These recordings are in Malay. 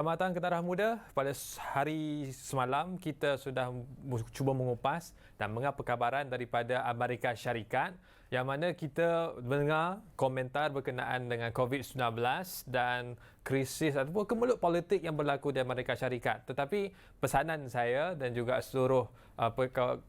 Selamat datang ke Darah Muda. Pada hari semalam, kita sudah cuba mengupas dan mengapa perkabaran daripada Amerika Syarikat yang mana kita mendengar komentar berkenaan dengan COVID-19 dan krisis ataupun kemelut politik yang berlaku di Amerika Syarikat. Tetapi pesanan saya dan juga seluruh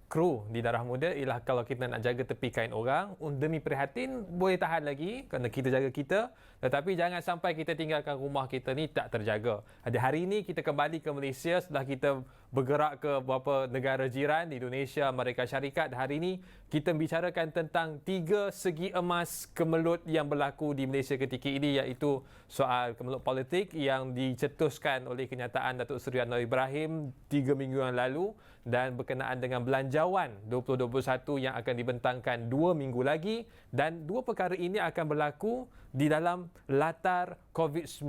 kru di Darah Muda ialah kalau kita nak jaga tepi kain orang, demi prihatin boleh tahan lagi kerana kita jaga kita, tetapi jangan sampai kita tinggalkan rumah kita ni tak terjaga. Hari ini kita kembali ke Malaysia setelah kita bergerak ke beberapa negara jiran di Indonesia, Amerika Syarikat. Hari ini kita bicarakan tentang 3 segi emas kemelut yang berlaku di Malaysia ketika ini, iaitu soal kemelut politik yang dicetuskan oleh kenyataan Datuk Seri Anwar Ibrahim 3 minggu yang lalu dan berkenaan dengan belanjawan 2021 yang akan dibentangkan 2 minggu lagi, dan dua perkara ini akan berlaku di dalam latar COVID-19.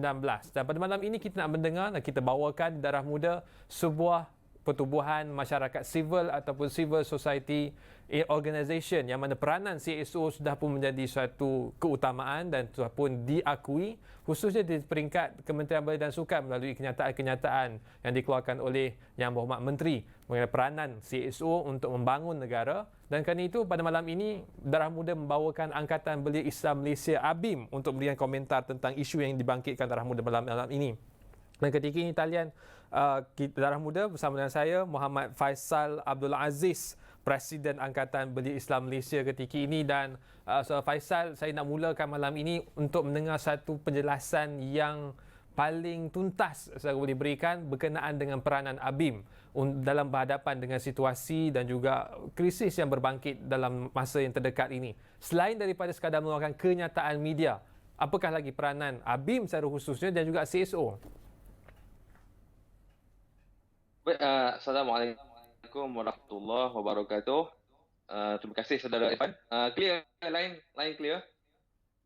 Dan pada malam ini kita nak mendengar dan kita bawakan di Darah Muda sebuah pertubuhan masyarakat sivil ataupun civil society organisation yang mana peranan CSO sudah pun menjadi suatu keutamaan dan sudah pun diakui, khususnya di peringkat Kementerian Belia dan Sukan melalui kenyataan-kenyataan yang dikeluarkan oleh Yang Berhormat Menteri mengenai peranan CSO untuk membangun negara. Dan kerana itu pada malam ini Darah Muda membawakan Angkatan Belia Islam Malaysia ABIM untuk memberikan komentar tentang isu yang dibangkitkan Darah Muda malam ini. Dan ketika ini talian Darah Muda bersama dengan saya Muhammad Faisal Abdul Aziz, Presiden Angkatan Belia Islam Malaysia ketika ini. Dan Faisal, saya nak mulakan malam ini untuk mendengar satu penjelasan yang paling tuntas saya boleh berikan berkenaan dengan peranan ABIM dalam berhadapan dengan situasi dan juga krisis yang berbangkit dalam masa yang terdekat ini. Selain daripada sekadar mengeluarkan kenyataan media, apakah lagi peranan ABIM secara khususnya dan juga CSO? Baik, Assalamualaikum warahmatullahi wabarakatuh. Terima kasih saudara Irfan. Clear, line clear?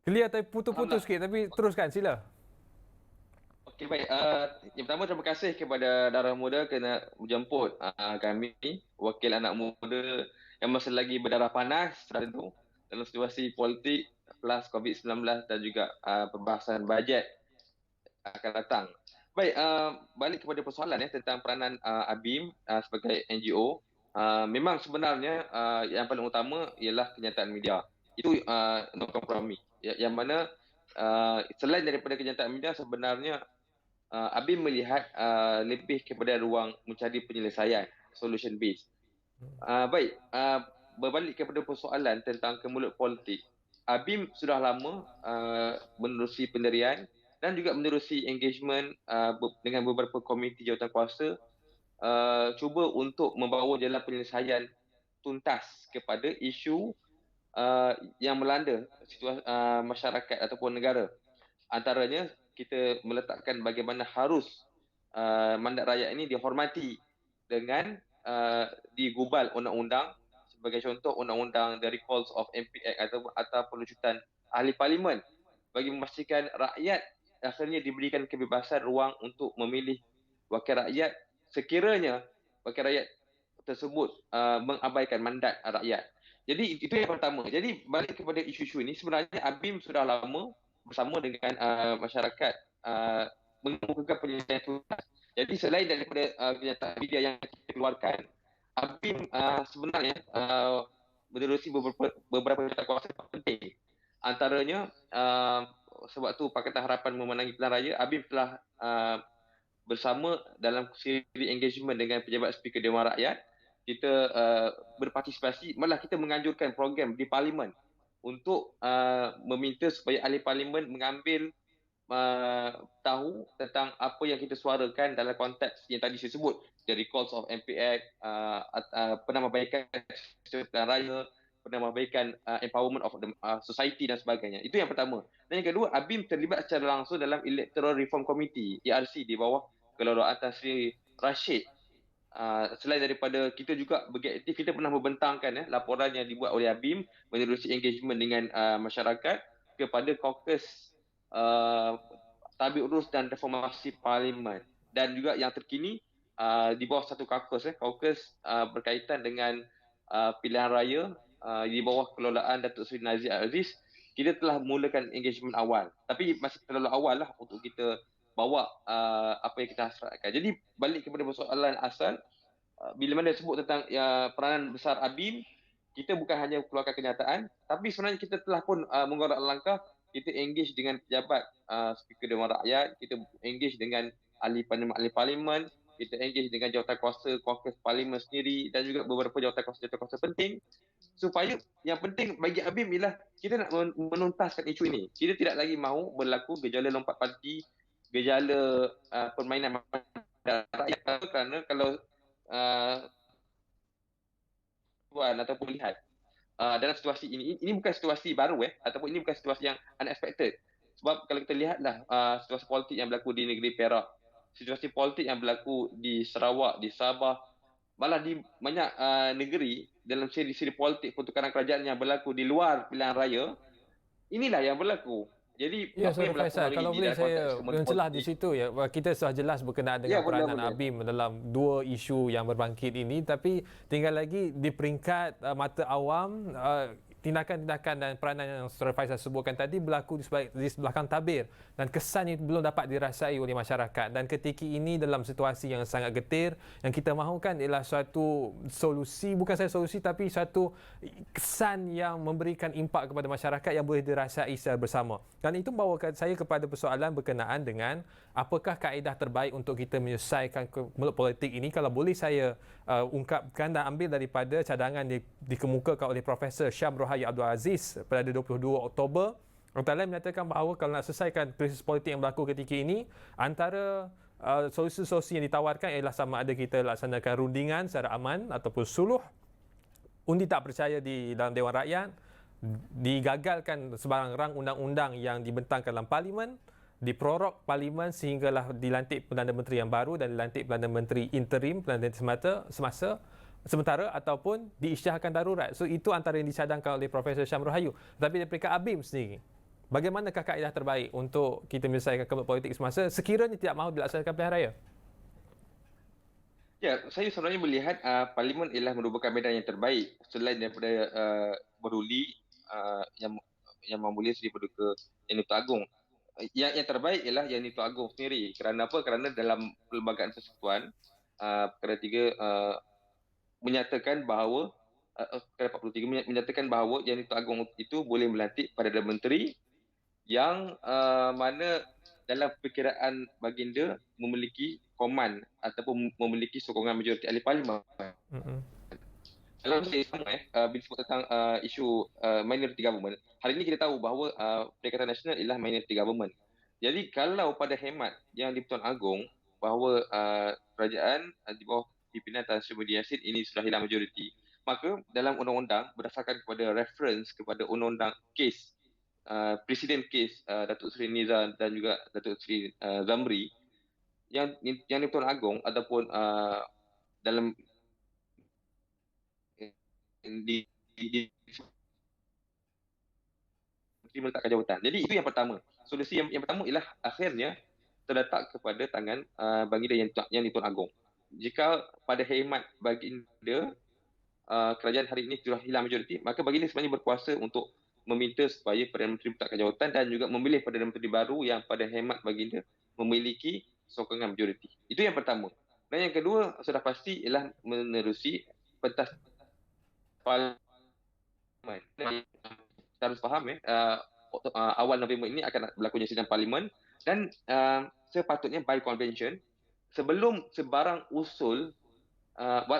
Clear tapi putus-putus sikit, tapi teruskan sila. Okey, baik. Yang pertama, terima kasih kepada Darah Muda kerana menjemput kami, wakil anak muda yang masih lagi berdarah panas tentu dalam situasi politik plus COVID-19 dan juga perbahasan bajet akan datang. Baik, balik kepada persoalan tentang peranan ABIM sebagai NGO. Memang sebenarnya yang paling utama ialah kenyataan media. Itu no kompromi. Yang mana selain daripada kenyataan media, sebenarnya ABIM melihat lebih kepada ruang mencari penyelesaian, solution based. Baik, berbalik kepada persoalan tentang kemelut politik. ABIM sudah lama menerusi pendirian dan juga menerusi engagement dengan beberapa komiti jawatankuasa, cuba untuk membawa jalan penyelesaian tuntas kepada isu yang melanda situasi masyarakat ataupun negara. Antaranya, kita meletakkan bagaimana harus mandat rakyat ini dihormati dengan digubal undang-undang, sebagai contoh undang-undang The Recalls of MP Act atau penunjukan ahli parlimen, bagi memastikan rakyat akhirnya diberikan kebebasan ruang untuk memilih wakil rakyat sekiranya wakil rakyat tersebut mengabaikan mandat rakyat. Jadi itu yang pertama. Jadi balik kepada isu-isu ini, sebenarnya ABIM sudah lama bersama dengan masyarakat mengemukakan penyelesaian tuntas. Jadi selain daripada kenyataan media yang kita keluarkan, ABIM sebenarnya menerusi beberapa jawatankuasa penting. Antaranya, sewaktu Pakatan Harapan memenangi pilihan raya, ABIM telah bersama dalam siri engagement dengan pejabat Speaker Dewan Rakyat. Kita berpartisipasi, malah kita menganjurkan program di Parlimen untuk meminta supaya ahli Parlimen mengambil tahu tentang apa yang kita suarakan dalam konteks yang tadi saya sebut, the Recalls of MP Act, penambahbaikan pilihan raya, penambahbaikan empowerment of the society dan sebagainya. Itu yang pertama. Dan yang kedua, ABIM terlibat secara langsung dalam Electoral Reform Committee, ERC, di bawah keluargaan Tan Sri Rashid. Selain daripada kita juga bagi aktif, kita pernah membentangkan laporan yang dibuat oleh ABIM menerusi engagement dengan masyarakat kepada kaukus Tabik Urus dan Reformasi Parlimen. Dan juga yang terkini di bawah satu kaukus berkaitan dengan pilihan raya di bawah kelolaan Datuk Seri Nazir Aziz. Kita telah mulakan engagement awal, tapi masih terlalu awal lah untuk kita bawa apa yang kita hasratkan. Jadi balik kepada persoalan asal, bila mana sebut tentang peranan besar ABIM, kita bukan hanya keluarkan kenyataan, tapi sebenarnya kita telah pun mengorak langkah, kita engage dengan pejabat Speaker Dewan Rakyat, kita engage dengan ahli parlimen, kita engage dengan jawatankuasa Caucus Parlimen sendiri dan juga beberapa jawatankuasa penting, supaya yang penting bagi ABIM ialah kita nak menuntaskan isu ini. Kita tidak lagi mahu berlaku gejala lompat parti, gejala permainan rakyat, kerana kalau ataupun lihat dalam situasi ini bukan situasi baru ataupun ini bukan situasi yang unexpected. Sebab kalau kita lihatlah situasi politik yang berlaku di negeri Perak, situasi politik yang berlaku di Sarawak, di Sabah, malah di banyak negeri dalam siri-siri politik pertukaran kerajaan yang berlaku di luar pilihan raya, inilah yang berlaku. Jadi ya, Saudara Faisal, kalau boleh saya mencelah di situ, ya, kita sudah jelas berkenaan dengan peranan ABIM dalam dua isu yang berbangkit ini, tapi tinggal lagi di peringkat mata awam, tindakan-tindakan dan peranan yang Saudara Faisal sebutkan tadi berlaku di belakang tabir dan kesannya belum dapat dirasai oleh masyarakat. Dan ketika ini dalam situasi yang sangat getir, yang kita mahukan ialah suatu solusi, bukan saja solusi tapi suatu kesan yang memberikan impak kepada masyarakat yang boleh dirasai secara bersama. Dan itu membawa saya kepada persoalan berkenaan dengan apakah kaedah terbaik untuk kita menyelesaikan kemelut politik ini. Kalau boleh saya ungkapkan dan ambil daripada cadangan dikemukakan oleh Profesor Syam Rohai Abdul Aziz pada 22 Oktober. Antara lain menyatakan bahawa kalau nak selesaikan krisis politik yang berlaku ketika ini, antara solusi-solusi yang ditawarkan ialah sama ada kita laksanakan rundingan secara aman ataupun suluh, undi tak percaya di dalam Dewan Rakyat, digagalkan sebarang rang undang-undang yang dibentangkan dalam Parlimen, diprorok Parlimen sehinggalah dilantik Perdana Menteri yang baru dan dilantik Perdana Menteri interim, Perdana Menteri sementara ataupun diisytiharkan darurat. So itu antara yang dicadangkan oleh Profesor Syam Rohayu. Tapi dari peringkat ABIM sendiri, bagaimanakah kaedah terbaik untuk kita menyelesaikan kemelut politik semasa sekiranya tidak mahu dilaksanakan pilihan raya? Ya, saya sebenarnya melihat Parlimen ialah merupakan medan yang terbaik selain daripada beruli yang memulih daripada ke Yang Dipertuan Agong. Yang terbaik ialah Yang Dipertuan Agong sendiri. Kerana apa? Kerana dalam Perlembagaan Persekutuan, perkara 3 menyatakan bahawa perkara 43 menyatakan bahawa Yang Dipertuan Agong itu boleh melantik Perdana Menteri yang mana dalam perkiraan baginda memiliki koman ataupun memiliki sokongan majoriti ahli parlimen. Dalam saya sama bila sebut tentang isu minority government, hari ini kita tahu bahawa Perikatan Nasional ialah minority government. Jadi kalau pada hemat Yang Dipertuan Agong bahawa kerajaan di bawah pimpinan Tan Sri Muhyiddin Yassin ini sudah hilang majoriti, maka dalam undang-undang berdasarkan kepada reference kepada undang-undang kes Presiden kes Datuk Seri Nizam dan juga Datuk Seri Zamri, yang Dipertuan Agong ataupun dalam di meletakkan jawatan. Jadi itu yang pertama. Solusi yang pertama ialah akhirnya terletak kepada tangan baginda Yang Dipertuan Agong. Jika pada hemat baginda kerajaan hari ini sudah hilang majoriti, maka baginda sebenarnya berkuasa untuk meminta supaya Perdana Menteri meletakkan jawatan dan juga memilih Perdana Menteri baru yang pada hemat baginda memiliki sokongan majoriti. Itu yang pertama. Dan yang kedua sudah pasti ialah menerusi pentas Parlimen. Kita harus faham awal November ini akan berlakunya sidang Parlimen dan sepatutnya by convention sebelum sebarang usul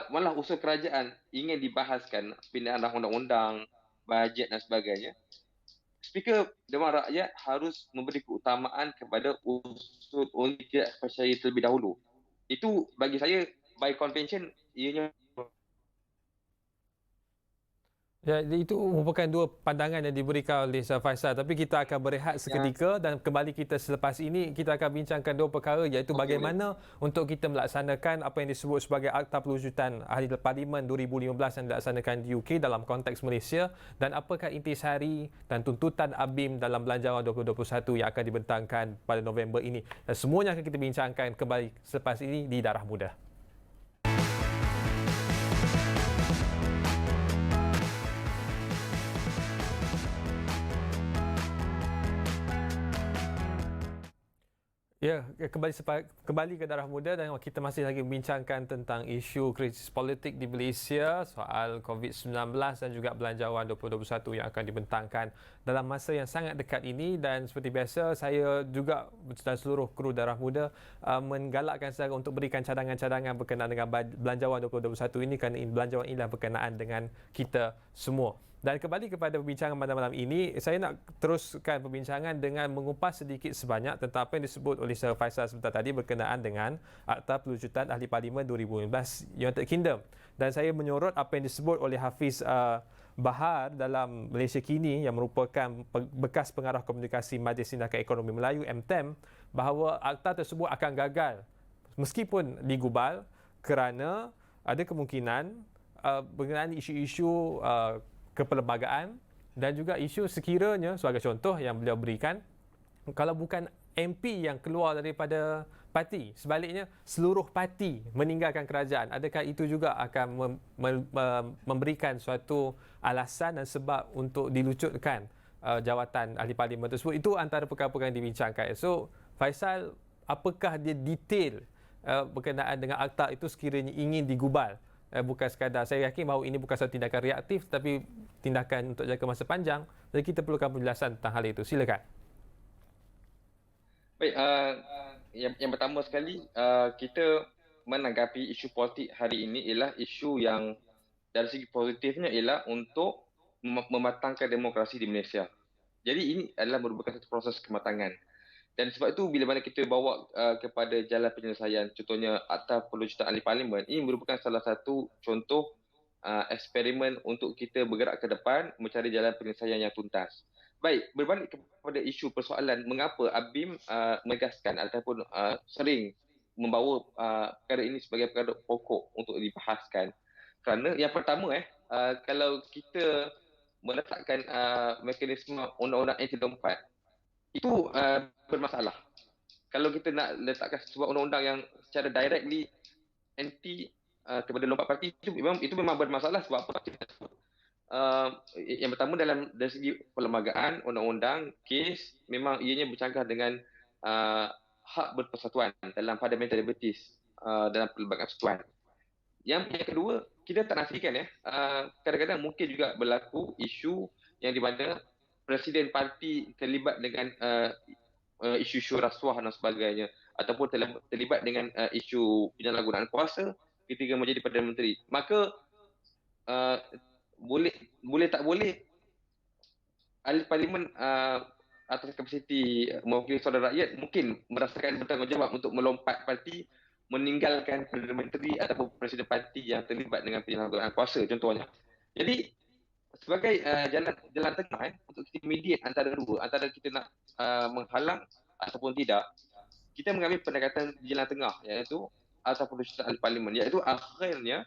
malah usul kerajaan ingin dibahaskan pindahan undang-undang, bajet dan sebagainya, Speaker Dewan Rakyat harus memberi keutamaan kepada usul undi tidak percaya terlebih dahulu. Itu bagi saya by convention ianya. Ya, itu merupakan dua pandangan yang diberikan oleh Sir Faisal. Tapi kita akan berehat seketika dan kembali kita selepas ini kita akan bincangkan dua perkara, iaitu bagaimana untuk kita melaksanakan apa yang disebut sebagai Akta Perwujudan Ahli Parlimen 2015 yang dilaksanakan di UK dalam konteks Malaysia, dan apakah intisari dan tuntutan ABIM dalam Belanjawan 2021 yang akan dibentangkan pada November ini. Dan semuanya akan kita bincangkan kembali selepas ini di Darah Muda. Ya, kembali ke Darah Muda dan kita masih lagi membincangkan tentang isu krisis politik di Malaysia, soal COVID-19 dan juga Belanjawan 2021 yang akan dibentangkan dalam masa yang sangat dekat ini. Dan seperti biasa, saya juga dan seluruh kru Darah Muda menggalakkan saya untuk berikan cadangan-cadangan berkenaan dengan Belanjawan 2021 ini, kerana Belanjawan inilah berkenaan dengan kita semua. Dan kembali kepada perbincangan pada malam ini, saya nak teruskan perbincangan dengan mengupas sedikit sebanyak tentang apa yang disebut oleh Sir Faisal sebentar tadi berkenaan dengan Akta Perlucutan Ahli Parlimen 2015 United Kingdom. Dan saya menyorot apa yang disebut oleh Hafiz Bahar dalam Malaysia Kini yang merupakan bekas pengarah komunikasi Majlis Tindakan Ekonomi Melayu MTEM, bahawa akta tersebut akan gagal meskipun digubal kerana ada kemungkinan berkenaan isu-isu keperlembagaan dan juga isu sekiranya, sebagai contoh yang beliau berikan, kalau bukan MP yang keluar daripada parti, sebaliknya seluruh parti meninggalkan kerajaan, adakah itu juga akan memberikan suatu alasan dan sebab untuk dilucutkan jawatan ahli parlimen tersebut? Itu antara perkara-perkara yang dibincangkan. So, Faisal, apakah dia detail berkenaan dengan akta itu sekiranya ingin digubal? Bukan sekadar, saya yakin bahawa ini bukan satu tindakan reaktif, tapi tindakan untuk jangka masa panjang. Jadi kita perlukan penjelasan tentang hal itu. Silakan. Baik, yang pertama sekali, kita menanggapi isu politik hari ini ialah isu yang dari segi positifnya ialah untuk mematangkan demokrasi di Malaysia. Jadi ini adalah merupakan satu proses kematangan. Dan sebab itu bila mana kita bawa kepada jalan penyelesaian, contohnya Akta Perlucutan Ahli Parlimen, ini merupakan salah satu contoh eksperimen untuk kita bergerak ke depan mencari jalan penyelesaian yang tuntas. Baik, berbalik kepada isu persoalan mengapa ABIM menegaskan ataupun sering membawa perkara ini sebagai perkara pokok untuk dibahaskan. Kerana yang pertama, kalau kita meletakkan mekanisme undang-undang anti lompat, itu bermasalah. Kalau kita nak letakkan sebuah undang-undang yang secara directly anti kepada lompat parti, itu memang bermasalah. Sebab apa? Yang pertama, dari segi perlembagaan, undang-undang, kes, memang ianya bercanggah dengan hak berpersatuan dalam fundamental liberties dalam perlembagaan persatuan. Yang kedua, kita tak nafikan kadang-kadang mungkin juga berlaku isu yang di mana presiden parti terlibat dengan isu-isu rasuah dan sebagainya, ataupun terlibat dengan isu penyalahgunaan kuasa ketika menjadi Perdana Menteri. Maka boleh tak boleh ahli parlimen atas kapasiti mewakili suara rakyat mungkin merasakan bertanggungjawab untuk melompat parti, meninggalkan Perdana Menteri ataupun presiden parti yang terlibat dengan penyalahgunaan kuasa contohnya. Jadi sebagai jalan tengah untuk kita mediate antara dua, antara kita nak menghalang ataupun tidak, kita mengambil pendekatan jalan tengah, iaitu Akta Perlucutan Ahli Parlimen, iaitu akhirnya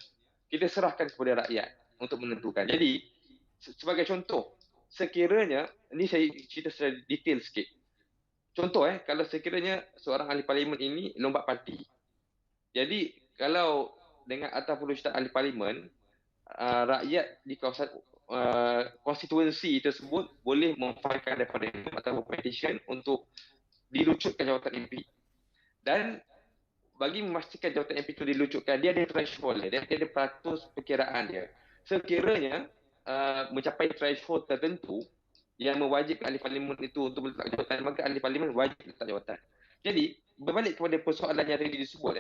kita serahkan kepada rakyat untuk menentukan. Jadi sebagai contoh, sekiranya ini saya cerita secara detail sikit. Contoh kalau sekiranya seorang ahli parlimen ini lompat parti. Jadi kalau dengan Akta Perlucutan Ahli Parlimen, rakyat di kawasan konstituensi tersebut boleh memfailkan referendum atau petition untuk dilucutkan jawatan MP. Dan bagi memastikan jawatan MP itu dilucutkan, dia ada threshold dia ada peratus perkiraan dia. Sekiranya mencapai threshold tertentu yang mewajibkan ahli parlimen itu untuk meletak jawatan, maka ahli parlimen wajib letak jawatan. Jadi berbalik kepada persoalan yang tadi disebut,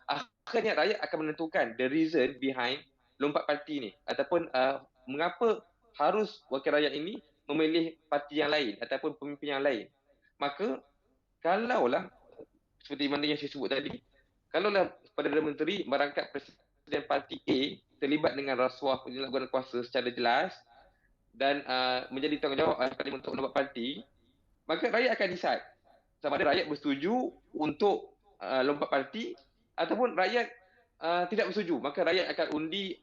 akhirnya rakyat akan menentukan the reason behind lompat parti ni, ataupun mengapa harus wakil rakyat ini memilih parti yang lain ataupun pemimpin yang lain. Maka kalaulah seperti mana yang saya sebut tadi, kalaulah Perdana Menteri merangkap presiden parti A terlibat dengan rasuah penyalahgunaan kuasa secara jelas dan menjadi tanggungjawab parlimen untuk melompat parti, maka rakyat akan decide sama ada rakyat bersetuju untuk lompat parti ataupun rakyat tidak bersetuju. Maka rakyat akan undi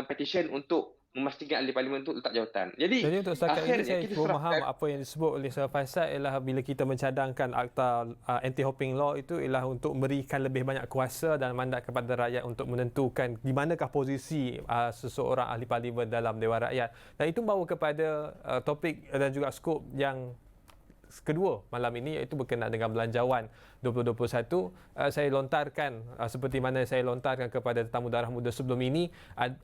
petition untuk memastikan ahli parlimen itu letak jawatan. Jadi untuk setakat ini saya faham apa yang disebut oleh Sir Faisal ialah bila kita mencadangkan akta anti-hopping law itu ialah untuk memberikan lebih banyak kuasa dan mandat kepada rakyat untuk menentukan di manakah posisi seseorang ahli parlimen dalam Dewan Rakyat. Dan itu membawa kepada topik dan juga skop yang kedua malam ini, iaitu berkenaan dengan belanjawan 2021. Saya lontarkan seperti mana saya lontarkan kepada tetamu darah muda sebelum ini,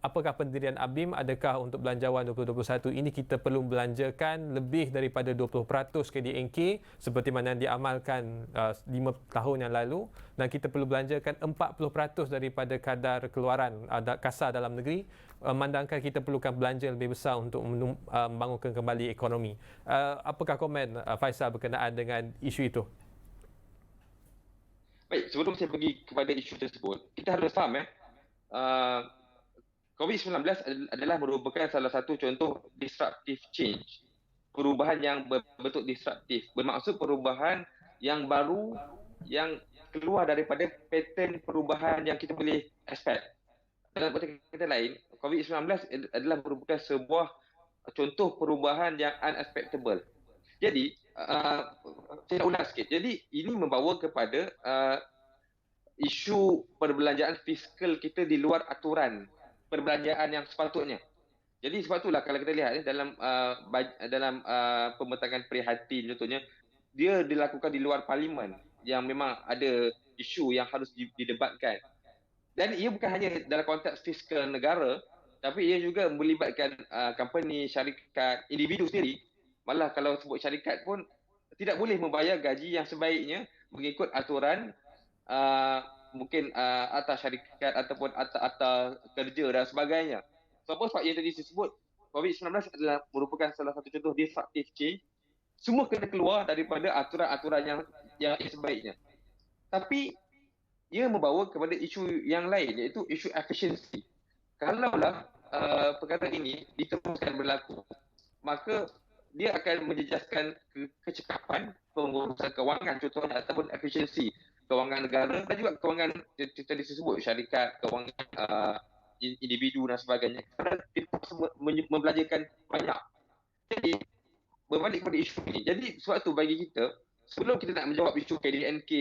apakah pendirian ABIM, adakah untuk belanjawan 2021 ini kita perlu belanjakan lebih daripada 20% KDNK seperti mana yang diamalkan 5 tahun yang lalu, dan kita perlu belanjakan 40% daripada kadar keluaran kasar dalam negeri, memandangkan kita perlukan belanja lebih besar untuk membangunkan kembali ekonomi. Apakah komen Faisal berkenaan dengan isu itu? Baik, sebelum saya pergi kepada isu tersebut, kita harus faham COVID-19 adalah merupakan salah satu contoh disruptive change. Perubahan yang berbentuk disruptif, bermaksud perubahan yang baru yang keluar daripada pattern perubahan yang kita boleh expect. Dalam kata lain, COVID-19 adalah merupakan sebuah contoh perubahan yang unexpectable. Jadi, saya nak ulang sikit. Jadi, ini membawa kepada isu perbelanjaan fiskal kita di luar aturan perbelanjaan yang sepatutnya. Jadi sebab itulah kalau kita lihat dalam pembentangan prihatin contohnya, dia dilakukan di luar parlimen yang memang ada isu yang harus didebatkan. Dan ia bukan hanya dalam konteks fiskal negara, tapi ia juga melibatkan company, syarikat, individu sendiri. Malah kalau sebut syarikat pun tidak boleh membayar gaji yang sebaiknya mengikut aturan mungkin atas syarikat ataupun atas kerja dan sebagainya. Sebab yang tadi disebut, COVID-19 adalah merupakan salah satu contoh disruptive change. Semua kena keluar daripada aturan-aturan yang sebaiknya. Tapi ia membawa kepada isu yang lain, iaitu isu efisiensi. Kalaulah perkara ini diteruskan berlaku, maka dia akan menjejaskan kecekapan pengurusan kewangan contohnya, ataupun efisiensi kewangan negara dan juga kewangan tadi disebut syarikat, kewangan individu dan sebagainya. Kerana kita membelanjakan banyak. Jadi berbalik pada isu ini. Jadi sebab tu bagi kita, sebelum kita nak menjawab isu KDNK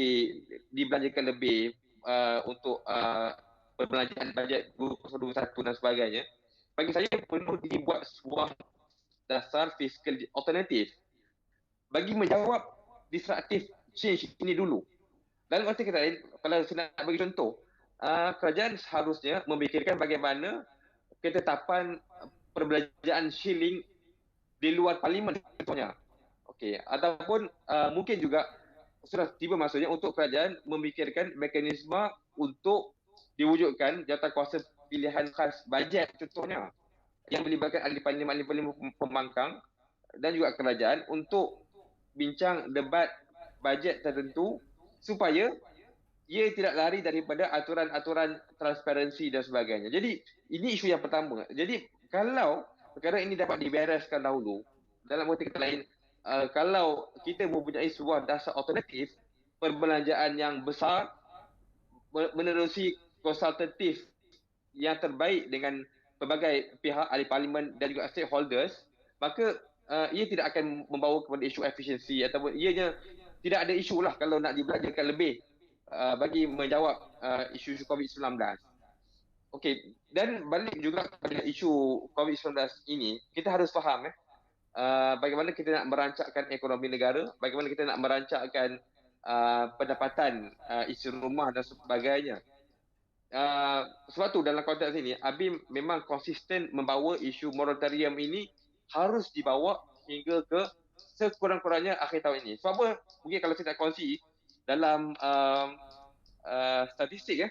dibelanjakan lebih untuk perbelanjaan bajet 2021 dan sebagainya, bagi saya perlu dibuat sebuah dasar fiskal alternatif bagi menjawab disruptive change ini dulu. Dalam konteks kita lain, kalau saya nak bagi contoh, kerajaan seharusnya memikirkan bagaimana ketetapan perbelanjaan shilling di luar parlimen contohnya. Okey, ataupun mungkin juga sudah tiba masanya untuk kerajaan memikirkan mekanisme untuk diwujudkan jawatankuasa pilihan khas bajet contohnya, yang melibatkan ahli parlimen pembangkang dan juga kerajaan untuk bincang debat bajet tertentu supaya ia tidak lari daripada aturan-aturan transparansi dan sebagainya. Jadi ini isu yang pertama. Jadi kalau perkara ini dapat dibereskan dahulu, dalam konteks lain, kalau kita mempunyai sebuah dasar alternatif perbelanjaan yang besar menerusi konsultatif yang terbaik dengan pelbagai pihak ahli parlimen dan juga stakeholders, maka ia tidak akan membawa kepada isu efisiensi ataupun ianya tidak ada isu lah kalau nak dibelanjakan lebih bagi menjawab isu-isu COVID-19. Okey, dan balik juga kepada isu COVID-19 ini, kita harus faham bagaimana kita nak merancangkan ekonomi negara, bagaimana kita nak merancangkan pendapatan isi rumah dan sebagainya. Sebab tu dalam konteks ini, ABIM memang konsisten membawa isu moratorium ini harus dibawa hingga ke sekurang-kurangnya akhir tahun ini. Sebab apa? Mungkin kalau saya nak kongsi dalam statistik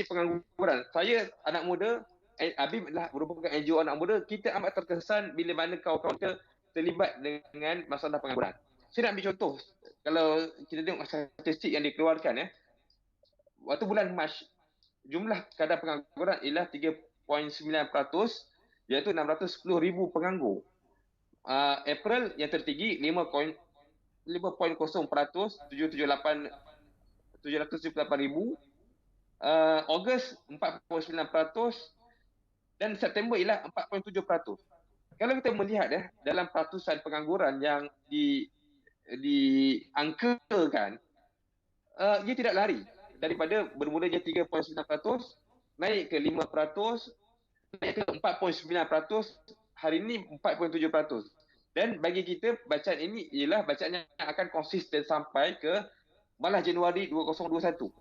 pengangguran. Saya anak muda, ABIM adalah merupakan NGO anak muda, kita amat terkesan bila mana kawan-kawan kita terlibat dengan masalah pengangguran. Saya nak ambil contoh, kalau kita tengok statistik yang dikeluarkan waktu bulan Mac, jumlah kadar pengangguran ialah 3.9%, iaitu 610,000 penganggur. April yang tertinggi 5.0%, 778,000. Ogos 4.9% dan September ialah 4.7%. Kalau kita melihat dalam peratusan pengangguran yang diangkakan, ia tidak lari daripada bermulanya 3.9%, naik ke 5%, naik ke 4.9%, hari ini 4.7%. Dan bagi kita bacaan ini ialah bacaan yang akan konsisten sampai ke malah Januari 2021.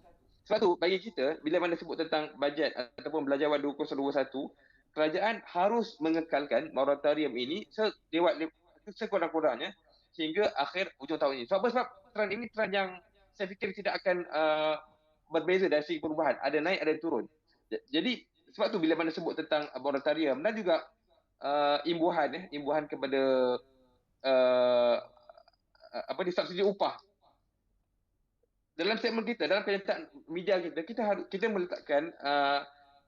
Sebab tu bagi kita bila mana sebut tentang bajet ataupun belanjawan 2021, kerajaan harus mengekalkan moratorium ini sekurang-kurangnya sehingga akhir hujung tahun ini. Sebab apa? Sebab trend ini trend yang saya fikir tidak akan berbeza dari segi perubahan. Ada naik, ada turun. Jadi sebab tu bila mana sebut tentang moratorium dan juga imbuhan kepada subsidi upah. Dalam segmen kita, dalam kenyataan media kita meletakkan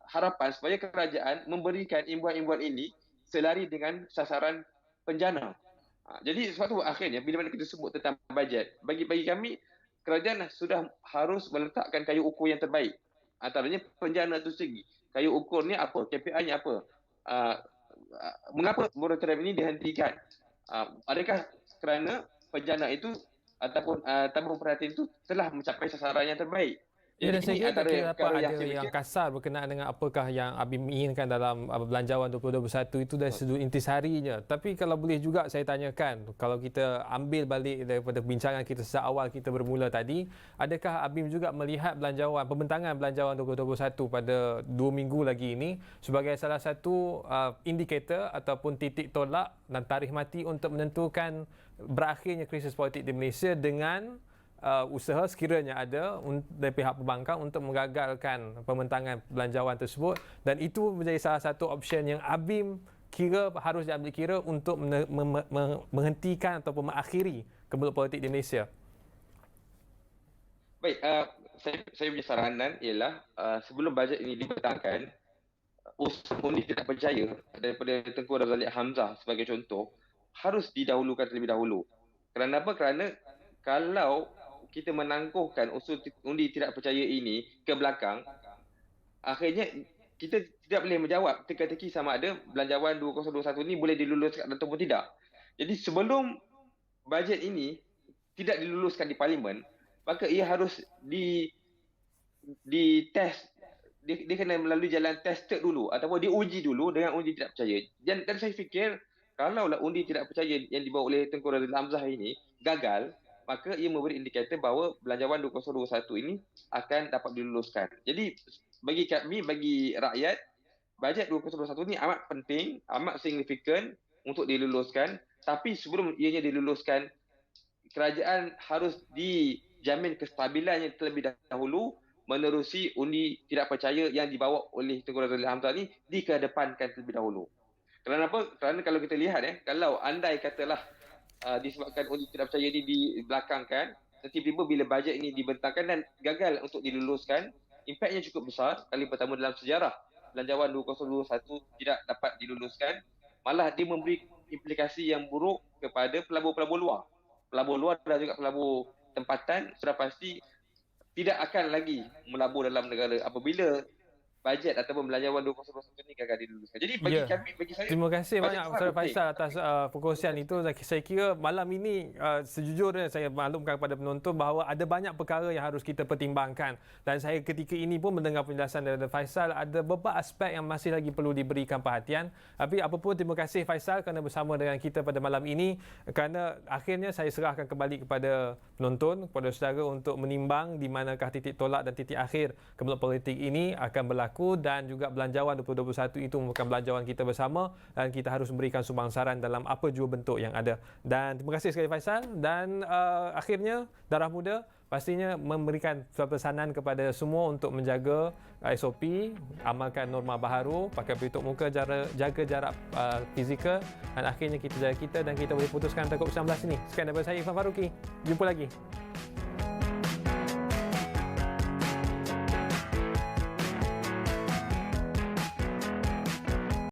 harapan supaya kerajaan memberikan imbuhan-imbuhan ini selari dengan sasaran penjana. Jadi sebab tu akhirnya bila mana kita sebut tentang bajet, bagi kami kerajaan sudah harus meletakkan kayu ukur yang terbaik. Antaranya penjana itu sendiri. Kayu ukurnya apa? KPI-nya apa? Mengapa moratorium ini dihentikan? Adakah kerana penjana itu ataupun tabung perhatian itu telah mencapai sasaran yang terbaik? Ya, dan saya kira tak kira dapat ada yang yang kasar berkenaan dengan apakah yang ABIM inginkan dalam belanjawan 2021 itu dari sudut intisarinya. Tapi kalau boleh juga saya tanyakan, kalau kita ambil balik daripada bincangan kita sejak awal kita bermula tadi, adakah ABIM juga melihat pembentangan belanjawan 2021 pada 2 minggu lagi ini sebagai salah satu indikator ataupun titik tolak dan tarikh mati untuk menentukan berakhirnya krisis politik di Malaysia dengan usaha sekiranya ada dari pihak perbankan untuk menggagalkan pembentangan belanjawan tersebut, dan itu menjadi salah satu option yang ABIM kira harus diambil kira untuk menghentikan ataupun mengakhiri kemelut politik di Malaysia. Baik, saya punya saranan ialah sebelum bajet ini dibentangkan, usaha undi tidak percaya daripada Tengku Razali Hamzah sebagai contoh harus didahulukan terlebih dahulu. Kerana apa? Kerana kalau kita menangguhkan usul undi tidak percaya ini ke belakang, akhirnya kita tidak boleh menjawab teka-teki sama ada belanjawan 2021 ini boleh diluluskan ataupun tidak. Jadi sebelum bajet ini tidak diluluskan di Parlimen, maka ia harus ditest. Dia kena melalui jalan tested dulu ataupun diuji dulu dengan undi tidak percaya. Dan saya fikir kalaulah undi tidak percaya yang dibawa oleh Tengku Razali Hamzah ini gagal, maka ia memberi indikator bahawa belanjawan 2021 ini akan dapat diluluskan. Jadi bagi kami, bagi rakyat, bajet 2021 ini amat penting, amat signifikan untuk diluluskan. Tapi sebelum ianya diluluskan, kerajaan harus dijamin kestabilannya terlebih dahulu menerusi undi tidak percaya yang dibawa oleh Tengku Razali Hamzah ini dikedepankan terlebih dahulu. Kerana apa? Kerana kalau kita lihat, kalau andai katalah disebabkan undi tidak percaya ini dibelakangkan, tiba-tiba bila bajet ini dibentangkan dan gagal untuk diluluskan, impaknya cukup besar. Kali pertama dalam sejarah belanjawan 2021 tidak dapat diluluskan, malah dia memberi implikasi yang buruk kepada pelabur-pelabur luar. Pelabur luar dan juga pelabur tempatan sudah pasti tidak akan lagi melabur dalam negara apabila bajet ataupun belanjawan 2021 ini gagal diluluskan. Jadi bagi kami, bagi saya, terima kasih banyak Saudara Faisal atas perkongsian itu. Saya kira malam ini sejujurnya saya maklumkan kepada penonton bahawa ada banyak perkara yang harus kita pertimbangkan, dan saya ketika ini pun mendengar penjelasan daripada Faisal, ada beberapa aspek yang masih lagi perlu diberikan perhatian. Tapi apapun, terima kasih Faisal kerana bersama dengan kita pada malam ini, kerana akhirnya saya serahkan kembali kepada penonton, kepada saudara untuk menimbang di manakah titik tolak dan titik akhir kemelut politik ini akan berlaku, dan juga belanjawan 2021 itu merupakan belanjawan kita bersama dan kita harus memberikan sumbangsaran dalam apa jua bentuk yang ada. Dan terima kasih sekali Faisal, dan akhirnya Darah Muda pastinya memberikan pesanan kepada semua untuk menjaga SOP, amalkan norma baharu, pakai pelitup muka, jaga jarak fizikal, dan akhirnya kita jaga kita dan kita boleh putuskan rantai COVID-19 ini. Sekian daripada saya, Irfan Faruqi. Jumpa lagi.